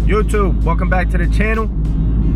YouTube, welcome back to the channel.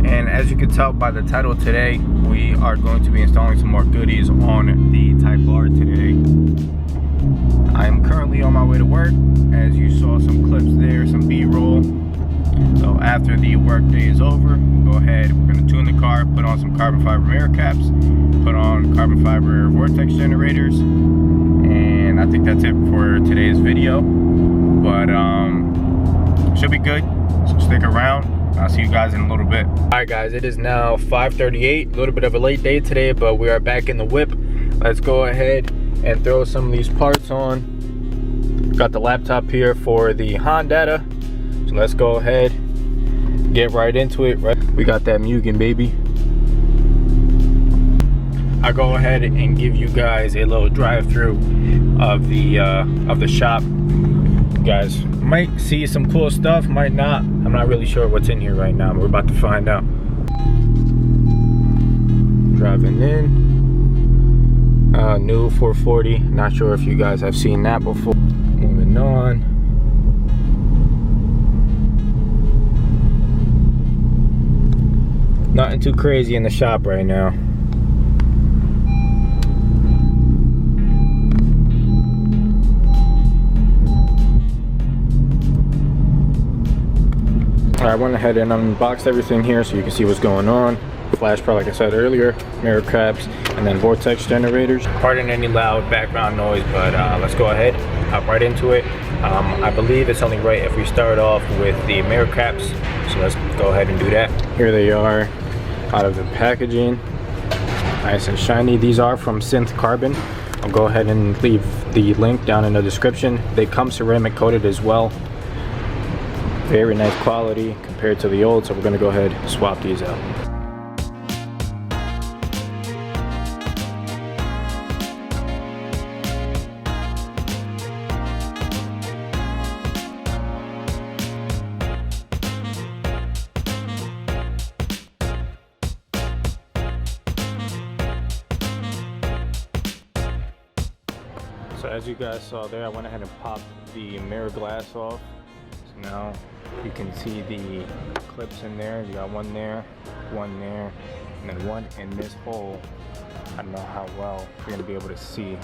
And as you can tell by the title today, we are going to be installing some more goodies on the Type R today. I am currently on my way to work. As you saw some clips there, some B-roll. So after the work day is over, we'll go ahead, we're going to tune the car, put on some carbon fiber mirror caps, put on carbon fiber Vortex generators, and I think that's it for today's video. But should be good, so stick around. I'll see you guys in a little bit. Alright guys, it is now 5:38, a little bit of a late day today, but we are back in the whip. Let's go ahead and throw some of these parts on. Got the laptop here for the Hondata, so let's go ahead, get right into it. We got that Mugen, baby. I'll go ahead and give you guys a little drive through of the shop. You guys might see some cool stuff, might not. I'm not really sure what's in here right now, but we're about to find out. Driving in, new 440. Not sure if you guys have seen that before. Moving on. Nothing too crazy in the shop right now. I went ahead and unboxed everything here so you can see what's going on. Flash pro, like I said earlier, mirror caps, and then Vortex generators. Pardon any loud background noise, but let's go ahead, hop right into it. I believe it's only right if we start off with the mirror caps, so let's go ahead and do that. Here they are out of the packaging, nice and shiny. These are from Synth Carbon. I'll go ahead and leave the link down in the description. They come ceramic coated as well. Very nice quality compared to the old, so we're going to go ahead and swap these out. So as you guys saw there, I went ahead and popped the mirror glass off. So now you can see the clips in there. You got one there, and then one in this hole. I don't know how well you're gonna be able to see.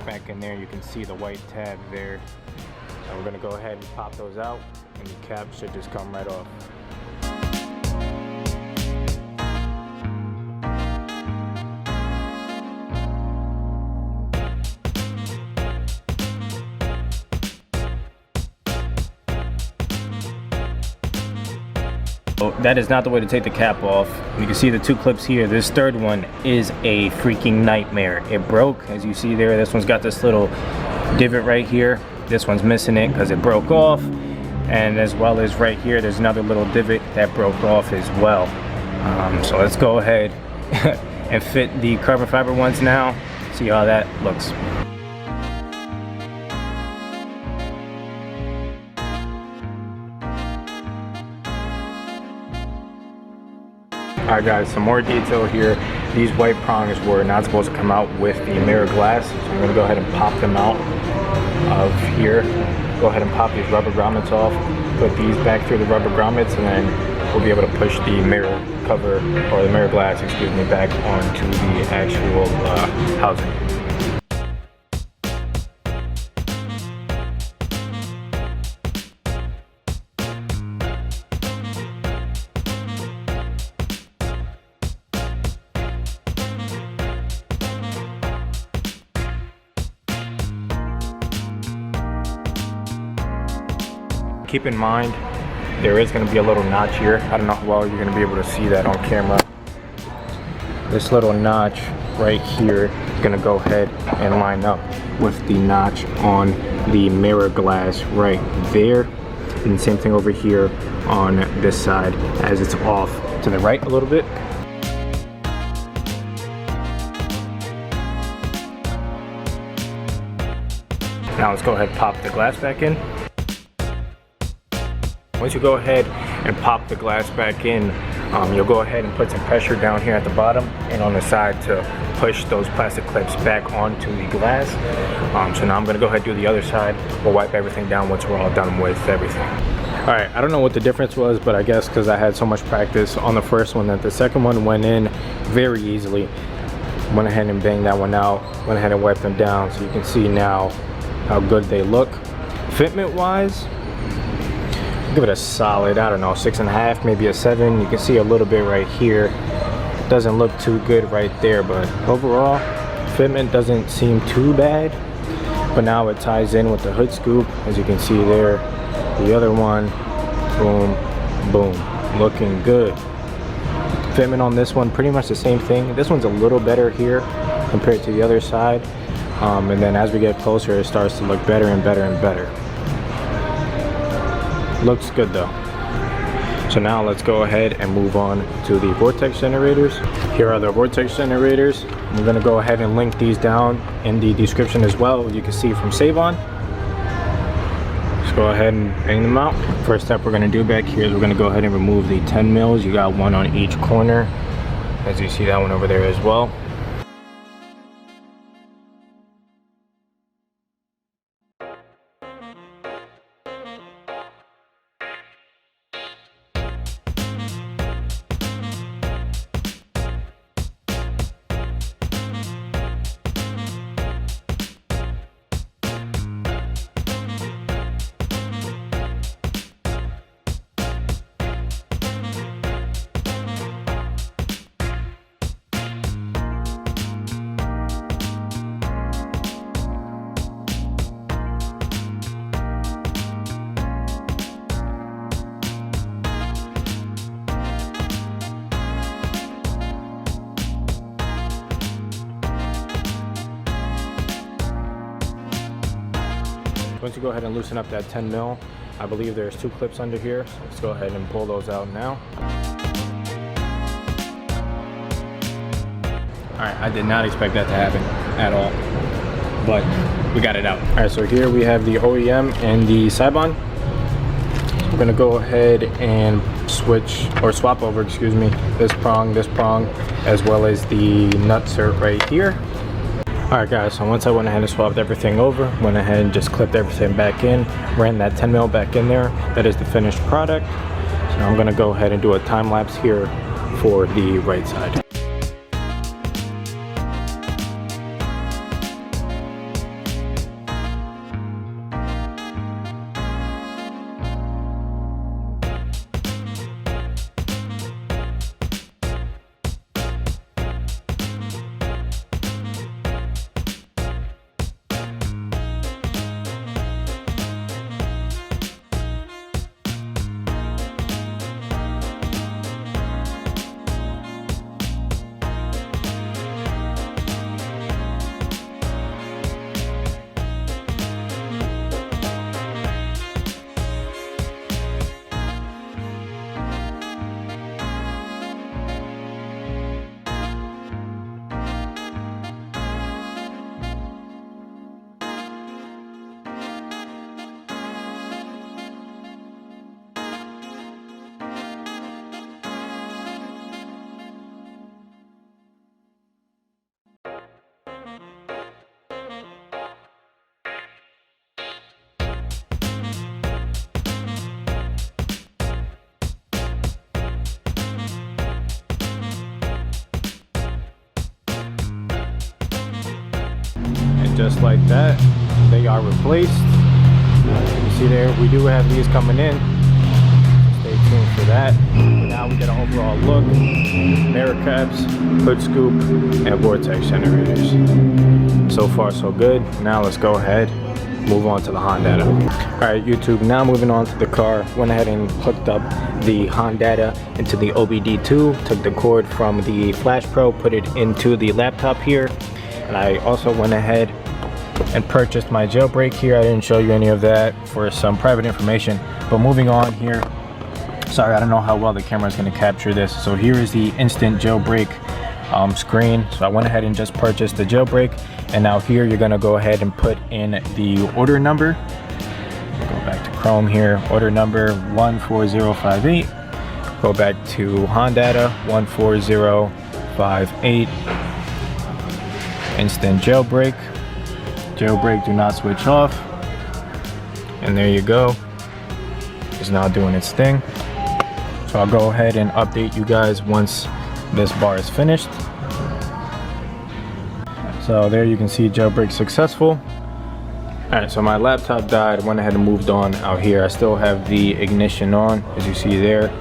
Back in there, you can see the white tab there. So we're gonna go ahead and pop those out, and the cap should just come right off. That is not the way to take the cap off. You can see the two clips here. This third one is a freaking nightmare. It broke, as you see there. This one's got this little divot right here. This one's missing it because it broke off. And as well as right here, there's another little divot that broke off as well. So let's go ahead and fit the carbon fiber ones now. See how that looks. Alright guys, some more detail here. These white prongs were not supposed to come out with the mirror glass, so I'm going to go ahead and pop them out of here. Go ahead and pop these rubber grommets off, put these back through the rubber grommets, and then we'll be able to push the mirror cover, or the mirror glass, excuse me, back onto the actual housing. Keep in mind, there is going to be a little notch here. I don't know how well you're going to be able to see that on camera. This little notch right here is going to go ahead and line up with the notch on the mirror glass right there. And same thing over here on this side, as it's off to the right a little bit. Now let's go ahead and pop the glass back in. Once you go ahead and pop the glass back in, you'll go ahead and put some pressure down here at the bottom and on the side to push those plastic clips back onto the glass. So now I'm going to go ahead and do the other side. We'll wipe everything down once we're all done with everything. All right, I don't know what the difference was, but I guess because I had so much practice on the first one that the second one went in very easily. Went ahead and banged that one out, went ahead and wiped them down, so you can see now how good they look. Fitment wise, give it a solid, I don't know, 6.5, maybe a 7. You can see a little bit right here. Doesn't look too good right there, but overall, fitment doesn't seem too bad. But now it ties in with the hood scoop, as you can see there. The other one, boom, boom, looking good. Fitment on this one, pretty much the same thing. This one's a little better here compared to the other side. And then as we get closer, it starts to look better and better and better. Looks good though. So now let's go ahead and move on to the Vortex generators. Here are the Vortex generators. I'm gonna go ahead and link these down in the description as well. You can see from Seibon. Go ahead and bang them out. First step we're gonna do back here is we're gonna go ahead and remove the 10 mils. You got one on each corner. As you see that one over there as well. Once you go ahead and loosen up that 10 mil, I believe there's 2 clips under here. So let's go ahead and pull those out now. All right, I did not expect that to happen at all, but we got it out. All right, so here we have the OEM and the Seibon. We're gonna go ahead and swap over, excuse me, this prong, as well as the nut cert right here. Alright guys, so once I went ahead and swapped everything over, went ahead and just clipped everything back in, ran that 10 mil back in there. That is the finished product. So now I'm going to go ahead and do a time lapse here for the right side. Just like that, they are replaced. You see there, we do have these coming in. Stay tuned for that. But now we get an overall look. Mirror caps, hood scoop, and Vortex generators. So far so good. Now let's go ahead, move on to the Hondata. Alright YouTube, now moving on to the car. Went ahead and hooked up the Hondata into the OBD2. Took the cord from the Flash Pro, put it into the laptop here. And I also went ahead and purchased my jailbreak here. I didn't show you any of that for some private information. But moving on here, sorry, I don't know how well the camera is going to capture this. So here is the instant jailbreak screen. So I went ahead and just purchased the jailbreak. And now here you're going to go ahead and put in the order number. Go back to Chrome here, order number 14058. Go back to Hondata 14058. Instant jailbreak. Jailbreak, do not switch off. And there you go. is now doing its thing. So I'll go ahead and update you guys once this bar is finished. So there you can see jailbreak successful. Alright, so my laptop died, went ahead and moved on out here. I still have the ignition on, as you see there.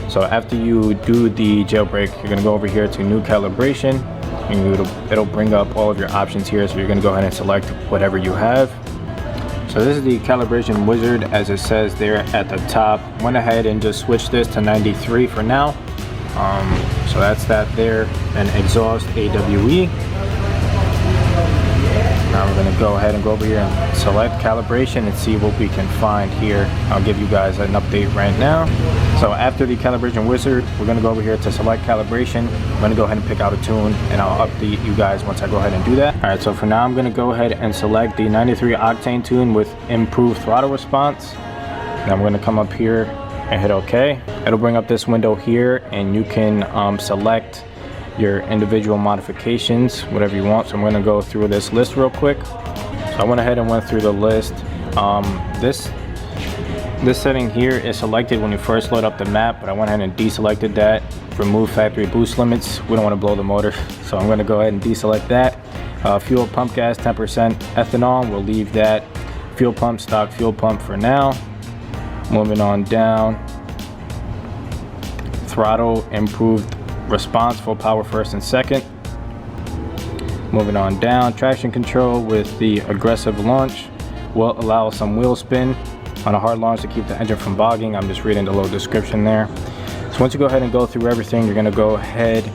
So after you do the jailbreak, you're gonna go over here to new calibration, and it'll bring up all of your options here. So you're gonna go ahead and select whatever you have. So this is the calibration wizard, as it says there at the top. Went ahead and just switched this to 93 for now. So that's that there, and exhaust AWE. Now we're gonna go ahead and go over here and select calibration and see what we can find here. I'll give you guys an update right now. So after the calibration wizard, we're gonna go over here to select calibration. I'm gonna go ahead and pick out a tune, and I'll update you guys once I go ahead and do that. All right, so for now I'm gonna go ahead and select the 93 octane tune with improved throttle response. Now I'm gonna come up here and hit OK. It'll bring up this window here, and you can select your individual modifications, whatever you want. So I'm going to go through this list real quick. So I went ahead and went through the list. This setting here is selected when you first load up the map, but I went ahead and deselected that. Remove factory boost limits. We don't want to blow the motor, so I'm going to go ahead and deselect that. Fuel pump gas 10% ethanol, we'll leave that. Fuel pump, stock fuel pump for now. Moving on down. Throttle improved response, full power first and second. Moving on down, traction control with the aggressive launch will allow some wheel spin on a hard launch to keep the engine from bogging. I'm just reading the little description there. So once you go ahead and go through everything, you're going to go ahead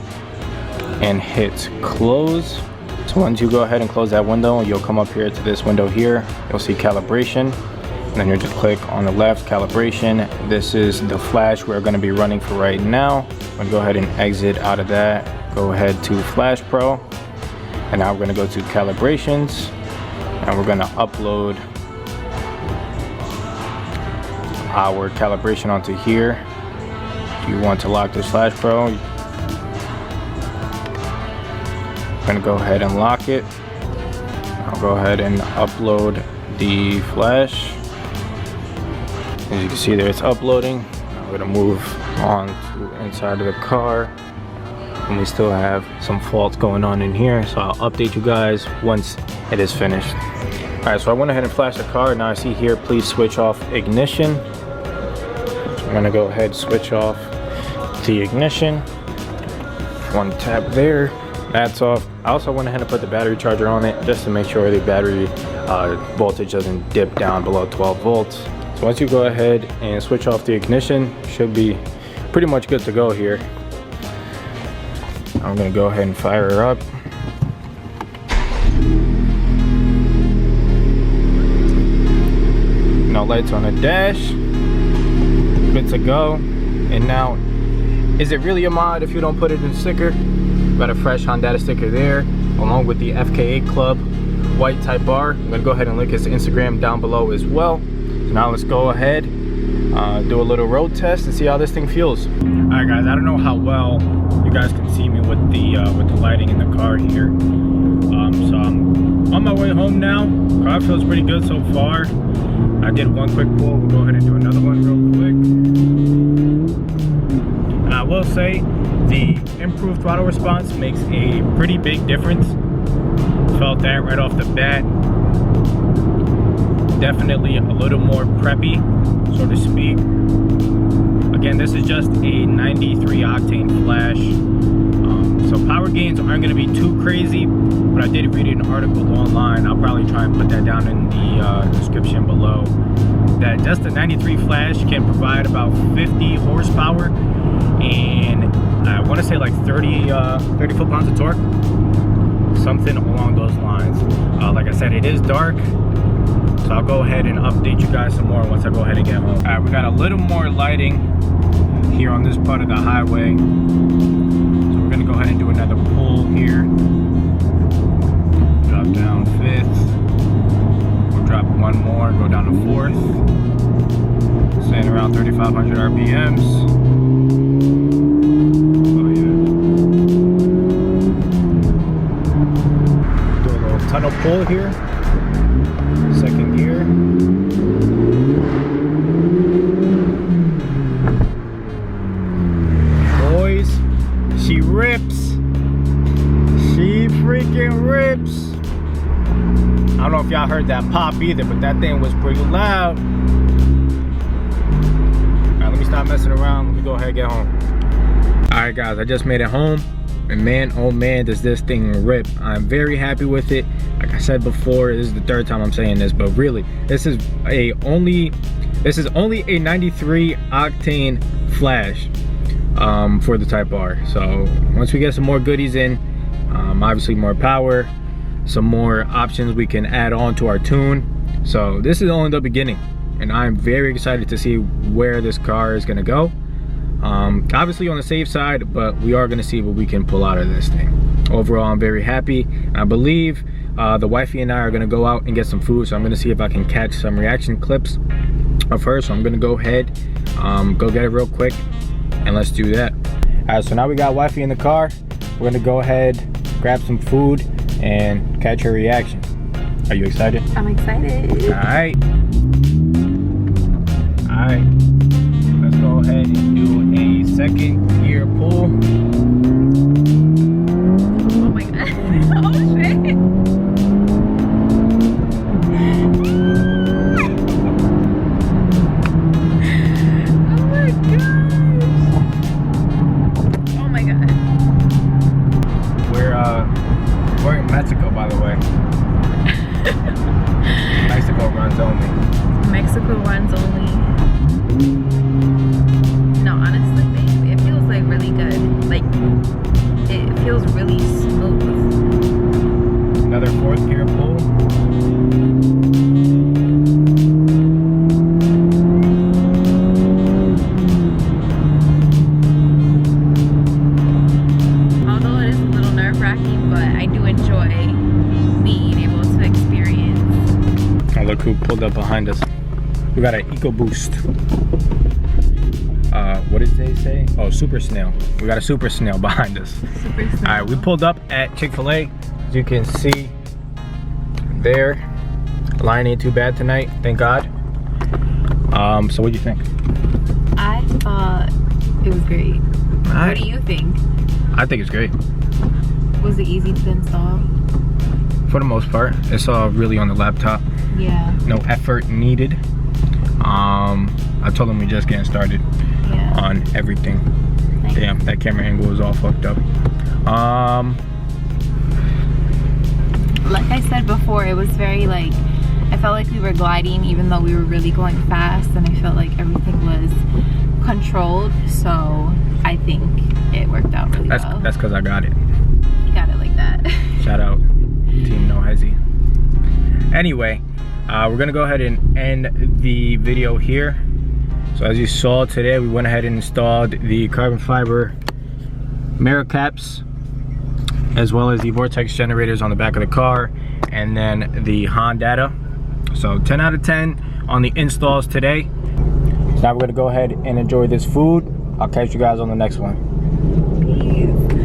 and hit close. So once you go ahead and close that window, you'll come up here to this window here. You'll see calibration, and then you'll just click on the left, calibration. This is the flash we're going to be running for right now. I'm going to go ahead and exit out of that. Go ahead to Flash Pro, and now we're going to go to calibrations, and we're going to upload our calibration onto here. If you want to lock this Flash Pro, I'm going to go ahead and lock it. I'll go ahead and upload the flash. As you can see there, it's uploading. I'm going to move on to inside of the car, and we still have some faults going on in here, so I'll update you guys once it is finished. Alright, so I went ahead and flashed the car. Now I see here, please switch off ignition. So I'm going to go ahead and switch off the ignition. One tap there, that's off. I also went ahead and put the battery charger on it just to make sure the battery voltage doesn't dip down below 12 volts. So once you go ahead and switch off the ignition, should be pretty much good to go here. I'm gonna go ahead and fire her up. No lights on the dash. Good to go. And now, is it really a mod if you don't put it in sticker? Got a fresh Hondata sticker there, along with the FKA Club white type bar. I'm gonna go ahead and link his Instagram down below as well. So now let's go ahead, do a little road test and see how this thing feels. All right, guys, I don't know how well you guys can see me with the lighting in the car here. So I'm on my way home now. Car feels pretty good so far. I did one quick pull. We'll go ahead and do another one real quick. And I will say, the improved throttle response makes a pretty big difference. Felt that right off the bat. Definitely a little more preppy, so to speak. Again, this is just a 93 octane flash, so power gains aren't going to be too crazy, but I did read an article online. I'll probably try and put that down in the description below, that just a 93 flash can provide about 50 horsepower and I want to say like 30 foot-pounds of torque, something along those lines. Like I said, it is dark, so I'll go ahead and update you guys some more once I go ahead and get home. All right, we got a little more lighting here on this part of the highway, so we're gonna go ahead and do another pull here. Drop down 5th, we'll drop one more, go down to 4th, staying around 3,500 RPMs. Tunnel pull here, 2nd gear. I don't know if y'all heard that pop either, but that thing was pretty loud. Alright, let me stop messing around. Let me go ahead and get home. Alright guys, I just made it home. And man, oh man, does this thing rip. I'm very happy with it. Like I said before, this is the third time I'm saying this, but really, this is only a 93 octane flash for the Type R. So once we get some more goodies in, obviously more power, some more options we can add on to our tune. So this is only the beginning, and I'm very excited to see where this car is gonna go. Obviously on the safe side, but we are gonna see what we can pull out of this thing. Overall, I'm very happy. I believe the wifey and I are gonna go out and get some food, so I'm gonna see if I can catch some reaction clips of her. So I'm gonna go ahead, go get it real quick, and let's do that. All right, so now we got wifey in the car. We're gonna go ahead, grab some food, and catch her reaction. Are you excited? I'm excited. All right. All right. Let's go ahead and do a second gear pull. Oh my god. Oh shit. Oh my god. We're in Mexico, by the way. Mexico runs only. Mexico runs only. No, honestly, babe, it feels like really good. Like, it feels really smooth. Another fourth gear pull. Although it is a little nerve-wracking, but I do enjoy being able to experience. Oh, look who pulled up behind us. We got an EcoBoost. What did they say? Oh, Super Snail. We got a Super Snail behind us. Super snail. All right, we pulled up at Chick-fil-A. As you can see there, line ain't too bad tonight, thank God. So what do you think? I thought it was great. Right. What do you think? I think it's great. Was it easy to install? For the most part, it's all really on the laptop. Yeah. No effort needed. I told them we just getting started on everything. Thanks. Damn, that camera angle is all fucked up. Like I said before, it was very like, I felt like we were gliding even though we were really going fast, and I felt like everything was controlled, so I think it worked out really well. That's because I got it. You got it like that. Shout out Team No Hezzy. Anyway, we're gonna go ahead and end the video here. So as you saw today, we went ahead and installed the carbon fiber mirror caps, as well as the Vortex generators on the back of the car, and then the Hondata. So 10 out of 10 on the installs today. So now we're gonna go ahead and enjoy this food. I'll catch you guys on the next one.